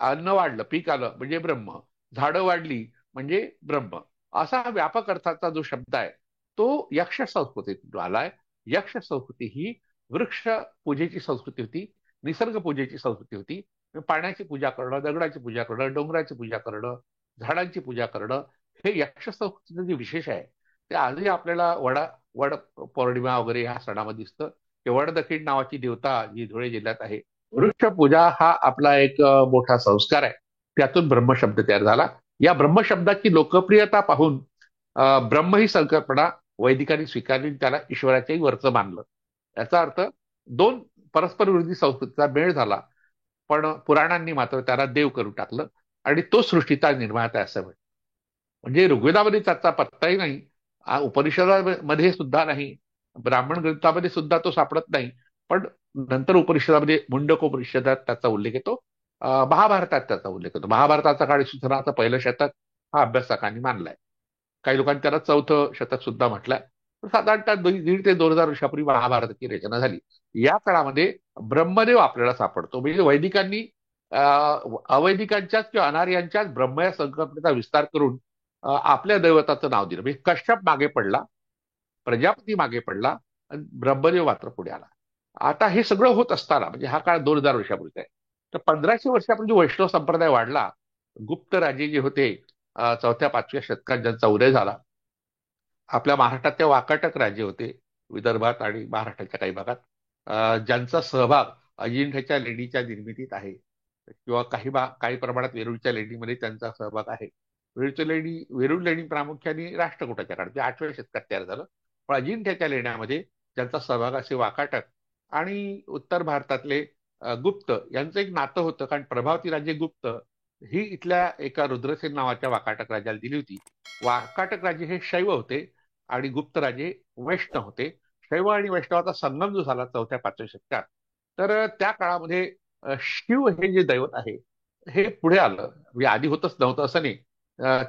अन्न वाढलं पीक आलं म्हणजे ब्रह्म, झाडं वाढली म्हणजे ब्रह्म, असा हा व्यापक अर्थाचा जो शब्द आहे तो यक्ष संस्कृतीतून आलाय. यक्ष संस्कृती ही वृक्ष पूजेची संस्कृती होती, निसर्ग पूजेची संस्कृती होती. पाण्याची पूजा करणं, दगडाची पूजा करणं, डोंगराची पूजा करणं, झाडांची पूजा करणं, हे यक्ष संस्कृतीचं जे विशेष आहे ते आजही आपल्याला वड पौर्णिमा वगैरे ह्या सणामध्ये दिसतं. ते वडदखिण नावाची देवता जी धुळे जिल्ह्यात आहे. वृक्षपूजा हा आपला एक मोठा संस्कार आहे. त्यातून ब्रह्मशब्द तयार झाला. या ब्रह्मशब्दाची लोकप्रियता पाहून ब्रह्म ही संकल्पना वैदिकांनी स्वीकारली, त्याला ईश्वराच्याही वरचं मानलं. याचा अर्थ दोन परस्पर विरोधी संस्कृतीचा मेळ झाला, पण पुराणांनी मात्र त्याला देव करून टाकलं आणि तो सृष्टीचा निर्माता असं म्हणतात. म्हणजे ऋग्वेदामध्ये त्याचा पत्ताही नाही, उपनिषदामध्ये सुद्धा नाही, ब्राह्मण ग्रंथामध्ये सुद्धा तो सापडत नाही. पण नंतर उपनिषदामध्ये मुंडक उपनिषदात त्याचा उल्लेख येतो. महाभारतात त्याचा उल्लेख येतो. महाभारताचा काळ इसवी सनाचं पहिलं शतक हा अभ्यासकांनी मानलाय. काही लोकांनी त्याला चौथं शतक सुद्धा म्हटलंय. साधारणतः 1,500 ते 2,000 वर्षापूर्वी महाभारताची रचना झाली. या काळामध्ये ब्रह्मदेव आपल्याला सापडतो. म्हणजे वैदिकांनी अवैदिकांच्याच किंवा अनार्यांच्याच ब्रह्म या संकल्पनेचा विस्तार करून आपल्या दैवताचं नाव दिलं. म्हणजे कश्यप मागे पडला, प्रजापती मागे पडला आणि ब्रह्मदेव मात्र पुढे आला. आता हे सगळं होत असताना म्हणजे हा काळ 2,000 वर्षापूर्वीचा आहे. तर 1,500 वर्षापूर्वी जो वैष्णव संप्रदाय वाढला, गुप्त राजे जे होते, 4थ्या-5व्या शतकात ज्यांचा उदय झाला, आपल्या महाराष्ट्रात ते वाकाटक राज्य होते, विदर्भात आणि महाराष्ट्राच्या काही भागात, ज्यांचा सहभाग अजिंठ्याच्या लेणीच्या निर्मितीत आहे किंवा काही प्रमाणात वेरूळच्या लेणीमध्ये त्यांचा सहभाग आहे. वेरूळ लेणी प्रामुख्याने राष्ट्रकूटाच्या काळात 8व्या शतकात तयार झालं. पण अजिंठ्याच्या लेण्यामध्ये ज्यांचा सहभाग असे वाकाटक आणि उत्तर भारतातले गुप्त यांचं एक नातं होतं. कारण प्रभावती राज्य गुप्त ही इथल्या एका रुद्रसेन नावाच्या वाकाटक राजाला दिली होती. वाकाटक राजे हे शैव होते आणि गुप्त राजे वैष्णव होते. शैव आणि वैष्णवाचा संगम जो झाला 4थ्या-5व्या शतकात, तर त्या काळामध्ये शिव हे जे दैवत आहे हे पुढे आलं. म्हणजे आधी होतच नव्हतं असं नाही.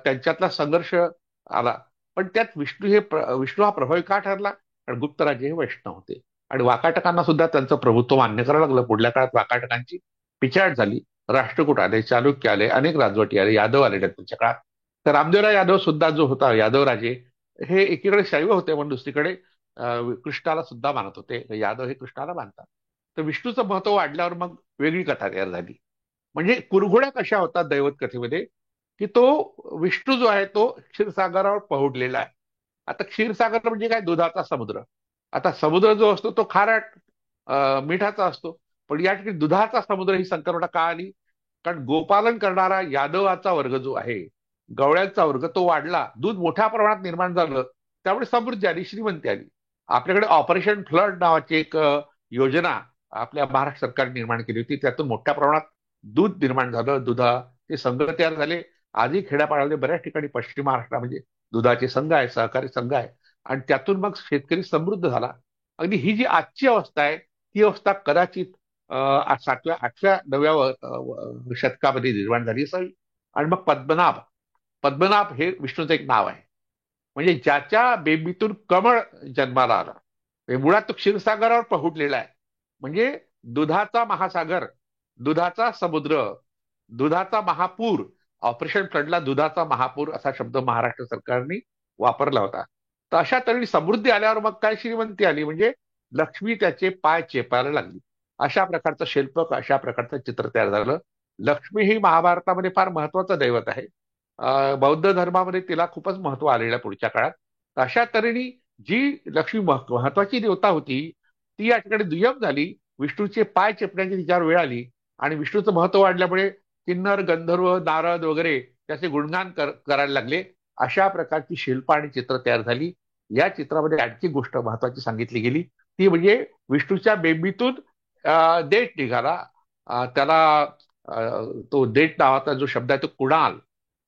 त्यांच्यातला संघर्ष आला. पण त्यात विष्णू हा प्रभावी का ठरला? कारण गुप्त राजे हे वैष्णव होते आणि वाकाटकांना सुद्धा त्यांचं प्रभुत्व मान्य करावं लागलं. पुढल्या काळात वाकाटकांची पिछाड झाली. राष्ट्रकूट आले, चालुक्य आले, अनेक राजवटी आले, यादव आले त्यांच्या काळात. तर रामदेवराय यादव सुद्धा जो होता, यादव राजे हे एकीकडे शैव होते पण दुसरीकडे कृष्णाला सुद्धा मानत होते. यादव हे कृष्णाला मानतात. तर विष्णूचं महत्व वाढल्यावर मग वेगळी कथा तयार झाली. म्हणजे कुरघोड्या कशा होतात दैवत कथेमध्ये, की तो विष्णू जो आहे तो क्षीरसागरावर पहुडलेला आहे. आता क्षीरसागर म्हणजे काय? दुधाचा समुद्र. आता समुद्र जो असतो तो खारट मिठाचा असतो. पण या ठिकाणी दुधाचा समुद्र ही संकल्पना का आली? कारण गोपालन करणारा यादवाचा वर्ग जो आहे, गवळ्यांचा वर्ग, तो वाढला, दूध मोठ्या प्रमाणात निर्माण झालं, त्यामुळे समृद्धी आली, श्रीमंती आली. आपल्याकडे ऑपरेशन फ्लड नावाची एक योजना आपल्या महाराष्ट्र सरकारने निर्माण केली होती. त्यातून मोठ्या प्रमाणात दूध निर्माण झालं, दुधाचे संघ तयार झाले. आधी खेड्यापाड्यामध्ये बऱ्याच ठिकाणी पश्चिम महाराष्ट्रामध्ये दुधाचे संघ आहे, सहकारी संघ आहे आणि त्यातून मग शेतकरी समृद्ध झाला. अगदी ही जी आजची अवस्था आहे ती अवस्था कदाचित 7व्या, 8व्या, 9व्या शतकामध्ये निर्माण झाली असावी. आणि मग पद्मनाभ, पद्मनाभ हे विष्णूचं एक नाव आहे. म्हणजे ज्याच्या बेंबीतून कमळ जन्माला आला. मुळात तो क्षीरसागरावर पहुडलेला आहे. म्हणजे दुधाचा महासागर, दुधाचा समुद्र, दुधाचा महापूर. ऑपरेशन फ्लडला दुधाचा महापूर असा शब्द महाराष्ट्र सरकारने वापरला होता. तर अशा तऱ्हेने समृद्धी आल्यावर मग काय श्रीमंती आली. म्हणजे लक्ष्मी त्याचे पाय चेपायला लागली. अशा प्रकारचं शिल्प, अशा प्रकारचं चित्र तयार झालं. लक्ष्मी ही महाभारतामध्ये फार महत्वाचं दैवत आहे. बौद्ध धर्मामध्ये तिला खूपच महत्व आलेलं आहे पुढच्या काळात. तर अशा तऱ्हेने जी लक्ष्मी महत्वाची देवता होती ती या ठिकाणी दुय्यम झाली. विष्णूचे पाय चेपण्याची तिच्यावर वेळ आली आणि विष्णूचं महत्व वाढल्यामुळे किन्नर, गंधर्व, नारद वगैरे त्याचे गुणगान करायला लागले. अशा प्रकारची शिल्प आणि चित्र तयार झाली. या चित्रामध्ये आणखी गोष्ट महत्वाची सांगितली गेली ती म्हणजे विष्णूच्या बेंबीतून देठ निघाला. त्याला तो देठ नावाचा जो शब्द आहे तो कुणाल,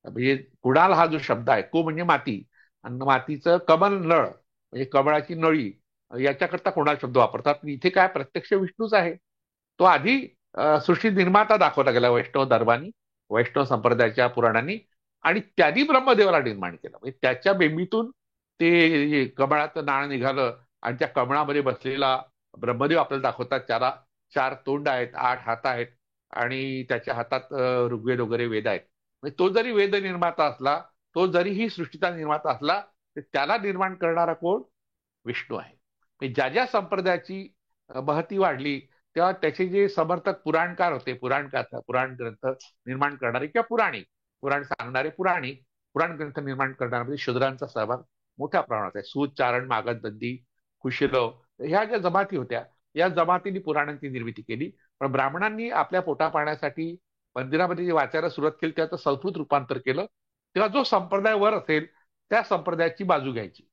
म्हणजे कुणाल हा जो शब्द आहे, को म्हणजे माती आणि मातीचं कमल नळ म्हणजे कमळाची नळी, याच्याकरता कुणाल शब्द वापरतात. इथे काय प्रत्यक्ष विष्णूच आहे. तो आधी सृष्टी निर्माता दाखवला गेला वैष्णव धर्मानी, वैष्णव संप्रदायाच्या पुराणांनी, आणि त्यांनी ब्रह्मदेवाला निर्माण केलं. म्हणजे त्याच्या बेंबीतून ते कमळाचं नाण निघालं आणि त्या कमळामध्ये बसलेला ब्रह्मदेव आपल्याला दाखवतात. त्याला 4 तोंड आहेत, 8 हात आहेत आणि त्याच्या हातात ऋग्वेद वगैरे वेद आहेत. म्हणजे तो जरी वेद निर्माता असला, तो जरी ही सृष्टीचा निर्माता असला, तर त्याला निर्माण करणारा कोण? विष्णू आहे. म्हणजे ज्या ज्या संप्रदायाची महती वाढली तेव्हा त्याचे जे समर्थक पुराणकार होते, पुराण ग्रंथ निर्माण करणारे किंवा पुराण सांगणारे पुराण ग्रंथ निर्माण करणाऱ्यामध्ये शूद्रांचा सहभाग मोठ्या प्रमाणात आहे. सूत, चारण, मागध, दंदी, कुशीलव ह्या ज्या जमाती होत्या, या जमातींनी पुराणांची निर्मिती केली. पण ब्राह्मणांनी आपल्या पोटा पाण्यासाठी मंदिरामध्ये जे वाचायला सुरुवात केली त्याचं संस्कृत रूपांतर केलं. तेव्हा जो संप्रदाय वर असेल त्या संप्रदायाची बाजू घ्यायची.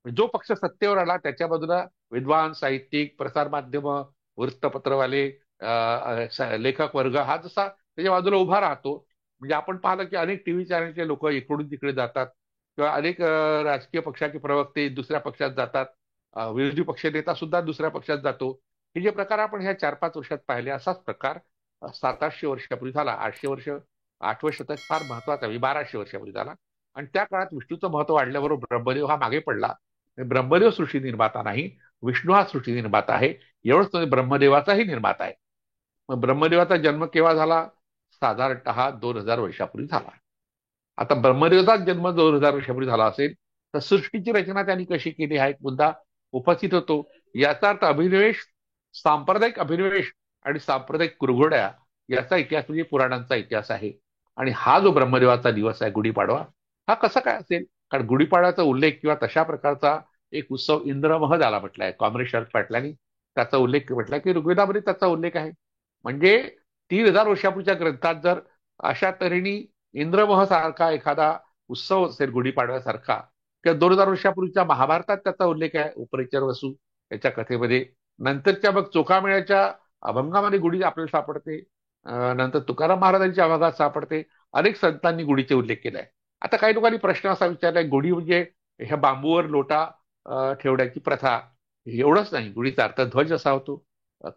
जो पक्ष सत्तेवर आला त्याच्या बाजूला विद्वान, साहित्यिक, प्रसारमाध्यम, वृत्तपत्रवाले, लेखक वर्ग हा जसा त्याच्या बाजूला उभा राहतो. म्हणजे आपण पाहिलं की अनेक टीव्ही चॅनलचे लोक इकडून तिकडे जातात किंवा अनेक राजकीय पक्षाचे प्रवक्ते दुसऱ्या पक्षात जातात. विरोधी पक्ष नेता सुद्धा दुसऱ्या पक्षात जातो. हे जे प्रकार आपण ह्या 4-5 वर्षात पाहिले, असाच प्रकार 700-800 वर्षापूर्वी झाला. 800 वर्ष, 8वं शतक फार महत्वाचं आहे, 1200 वर्षापूर्वी झाला. आणि त्या काळात विष्णूचं महत्व वाढल्याबरोबर ब्रह्मदेव हा मागे पडला. ब्रह्मदेव सृष्टी निर्माता नाही, विष्णू हा सृष्टी निर्माता आहे. एवढंच नाही, ब्रह्मदेवाचाही निर्माता आहे. मग ब्रह्मदेवाचा जन्म केव्हा झाला? साधारणतः 2000 वर्षापूर्वी झाला. आता ब्रह्मदेवाचाच जन्म 2000 वर्षापूर्वी झाला असेल, तर सृष्टीची रचना त्यांनी कशी केली हा एक मुद्दा उपस्थित होतो. याचा अर्थ अभिनिवेश, सांप्रदायिक अभिनिवेश आणि सांप्रदायिक कुरघोड्या याचा इतिहास म्हणजे पुराणांचा इतिहास आहे. आणि हा जो ब्रह्मदेवाचा दिवस आहे गुढीपाडवा, हा कसा काय असेल? कारण गुढीपाडव्याचा उल्लेख किंवा तशा प्रकारचा एक उत्सव इंद्रमह झाला म्हटलाय कॉम्रेड शरद पाटलांनी. त्याचा उल्लेख म्हटला की ऋग्वेदामध्ये त्याचा उल्लेख आहे. म्हणजे 3000 वर्षापूर्वीच्या ग्रंथात जर अशा तऱ्हेने इंद्रमह सारखा एखादा उत्सव असेल गुढीपाडव्यासारखा, किंवा 2000 वर्षापूर्वीच्या महाभारतात त्याचा उल्लेख आहे उपरेचर वसू याच्या कथेमध्ये. नंतरच्या मग चोखामेळ्याच्या अभंगामध्ये गुढी आपल्याला सापडते. नंतर तुकाराम महाराजांच्या अभंगात सापडते. अनेक संतांनी गुढीचे उल्लेख केलाय. आता काही लोकांनी प्रश्न असा विचारलाय, गुढी म्हणजे ह्या बांबूवर लोटा ठेवण्याची प्रथा? एवढंच नाही, गुढीचा अर्थ ध्वज असा होतो,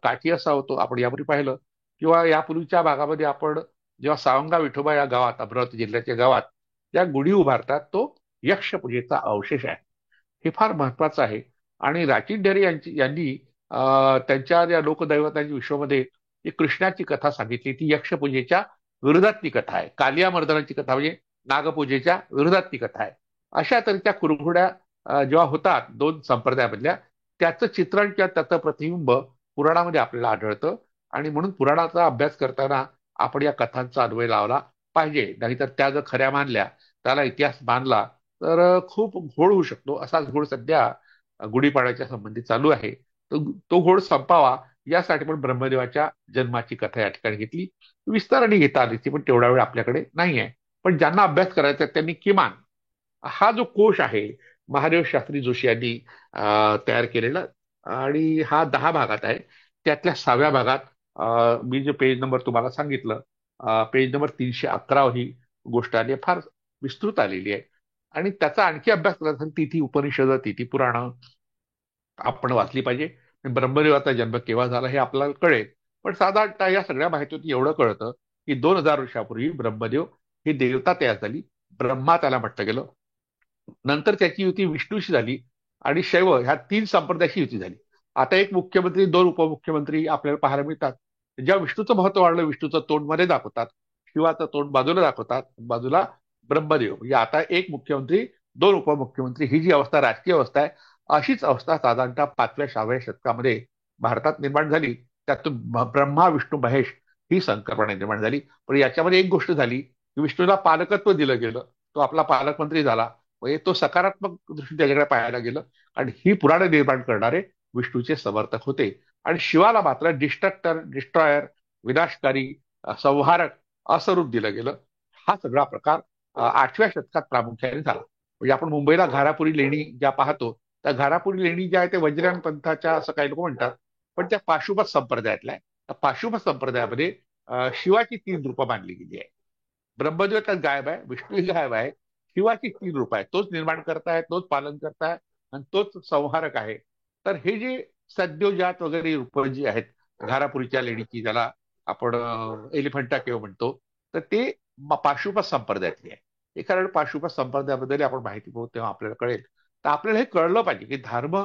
काठी असा होतो, आपण यापूर्वी पाहिलं. किंवा यापूर्वीच्या भागामध्ये आपण जेव्हा सावंगा विठोबा या गावात, अमरावती जिल्ह्याच्या गावात ज्या गुढी उभारतात, तो यक्षपूजेचा अवशेष आहे. हे फार महत्वाचं आहे. आणि राचिन ढेरे यांनी त्यांच्या या लोकदैवतांच्या विश्वामध्ये एक कृष्णाची कथा सांगितली. ती यक्षपूजेच्या विरोधातली कथा आहे. कालिया मर्दनाची कथा म्हणजे नागपूजेच्या विरोधातली कथा आहे. अशा तऱ्हेच्या कुरघोड्या जेव्हा होतात दोन संप्रदायामधल्या, त्याचं चित्रण किंवा त्याचं प्रतिबिंब पुराणामध्ये आपल्याला आढळतं. आणि म्हणून पुराणाचा अभ्यास करताना आपण या कथांचा अन्वय लावला पाहिजे. नाहीतर त्या जर खऱ्या मानल्या, त्याला इतिहास मानला, तर खूप घोळ होऊ शकतो. असाच घोळ सध्या गुढीपाडव्याच्या संबंधित चालू आहे. तो घोळ संपावा यासाठी पण ब्रह्मदेवाच्या जन्माची कथा या ठिकाणी घेतली. विस्ताराने घेता आली ती, पण तेवढा वेळ आपल्याकडे नाही आहे. पण ज्यांना अभ्यास करायचा आहे त्यांनी किमान हा जो कोश आहे महादेव शास्त्री जोशी यांनी तयार केलेला, आणि हा 10 भागात आहे. त्यातल्या 6व्या भागात मी जे पेज नंबर तुम्हाला सांगितलं, पेज नंबर 311 ही गोष्ट आली आहे, फार विस्तृत आलेली आहे. आणि त्याचा आणखी अभ्यास करायचा असेल, तिथी उपनिषद, तिथी पुराण आपण वाचली पाहिजे. ब्रह्मदेवाचा जन्म केव्हा झाला हे आपल्याला कळेल. पण साधारणतः या सगळ्या माहितीतून एवढं कळतं की 2000 वर्षापूर्वी ब्रह्मदेव ही देवता तयार झाली. ब्रह्मा त्याला म्हटलं गेलं. नंतर त्याची युती विष्णूशी झाली आणि शैव ह्या 3 संप्रदायाशी युती झाली. आता एक मुख्यमंत्री, 2 उपमुख्यमंत्री आपल्याला पाहायला मिळतात. जेव्हा विष्णूचं महत्व वाढलं, विष्णूचं तोंड मध्ये दाखवतात, शिवाचं तोंड बाजूला दाखवतात, बाजूला ब्रह्मदेव. म्हणजे आता एक मुख्यमंत्री, 2 उपमुख्यमंत्री, ही जी अवस्था, राजकीय अवस्था आहे, अशीच अवस्था साधारणतः 5व्या-6व्या शतकामध्ये भारतात निर्माण झाली. त्यातून ब्रह्मा विष्णू महेश ही संकल्पना निर्माण झाली. पण याच्यामध्ये एक गोष्ट झाली की विष्णूला पालकत्व दिलं गेलं, तो आपला पालकमंत्री झाला. म्हणजे तो सकारात्मक दृष्टी त्याच्याकडे पाहायला गेलं. आणि ही पुराणे निर्माण करणारे विष्णूचे समर्थक होते. आणि शिवाला मात्र डिस्ट्रक्टर, डिस्ट्रॉयर, विनाशकारी, संहारक असं रूप दिलं गेलं. हा सगळा प्रकार 8व्या शतकात प्रामुख्याने झाला. म्हणजे आपण मुंबईला घारापुरी लेणी ज्या पाहतो, त्या घारापुरी लेणी ज्या आहे ते वज्रयान पंथाच्या असं काही लोक म्हणतात, पण त्या पाशुपत संप्रदायातल्या आहे. त्या पाशुपत संप्रदायामध्ये शिवाची 3 रूपं मानली गेली आहे. ब्रह्मदेव तर गायब आहे, विष्णू गायब आहे, शिवाची 3 रूप आहे. तोच निर्माण करताय, तोच पालन करताय, आणि तोच संहारक आहे. तर हे जे सद्योजात वगैरे रूप जी आहेत घारापुरीच्या लेणीची, ज्याला आपण एलिफंटा केव म्हणतो, तर ते पाशुपत संप्रदायातली आहे. हे कारण पाशुपत संप्रदायाबद्दल आपण माहिती पाहू तेव्हा आपल्याला कळेल. तर आपल्याला हे कळलं पाहिजे की धर्म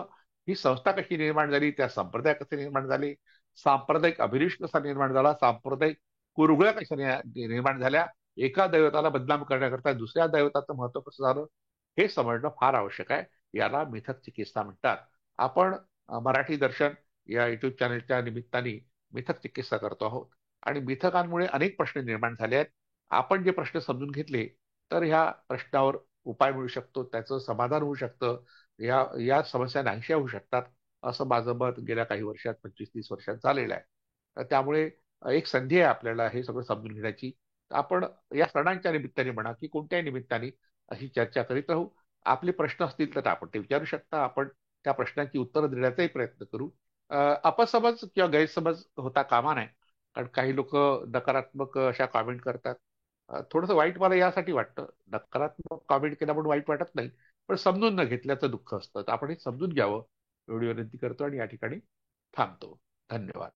ही संस्था कशी निर्माण झाली, त्या संप्रदाय कसे निर्माण झाले, सांप्रदायिक अभिनिवेश कसा निर्माण झाला, सांप्रदायिक कुरघोड्या कशा निर्माण झाल्या, एका दैवताला बदनाम करण्याकरता दुसऱ्या दैवताचं महत्व कसं झालं, हे समजणं फार आवश्यक आहे. याला मिथक चिकित्सा म्हणतात. आपण मराठी दर्शन या युट्यूब चॅनलच्या निमित्ताने मिथक चिकित्सा करतो आहोत. आणि मिथकांमुळे अनेक प्रश्न निर्माण झाले आहेत. आपण जे प्रश्न समजून घेतले, तर ह्या प्रश्नावर उपाय मिळू शकतो, त्याचं समाधान होऊ शकतं, या या समस्या नाहीशा होऊ शकतात, असं माझं मत गेल्या काही वर्षात, 25-30 वर्षात झालेलं आहे. तर त्यामुळे एक संधी आहे आपल्याला हे सगळं समजून घेण्याची. आपण या सणांच्या निमित्ताने म्हणा की कोणत्याही निमित्ताने अशी चर्चा करीत राहू. आपले प्रश्न असतील तर आपण ते विचारू शकता. आपण त्या प्रश्नांची उत्तरं देण्याचाही प्रयत्न करू. अपसमज किंवा गैरसमज होता कामा नये. कारण काही लोक नकारात्मक अशा कॉमेंट करतात. थोडंसं वाईट मला यासाठी वाटतं. नकारात्मक कॉमेंट केल्यामुळे वाईट वाटत नाही, पण समजून न घेतल्याचं दुःख असतं. तर आपण हे समजून घ्यावं एवढी विनंती करतो आणि या ठिकाणी थांबतो. धन्यवाद.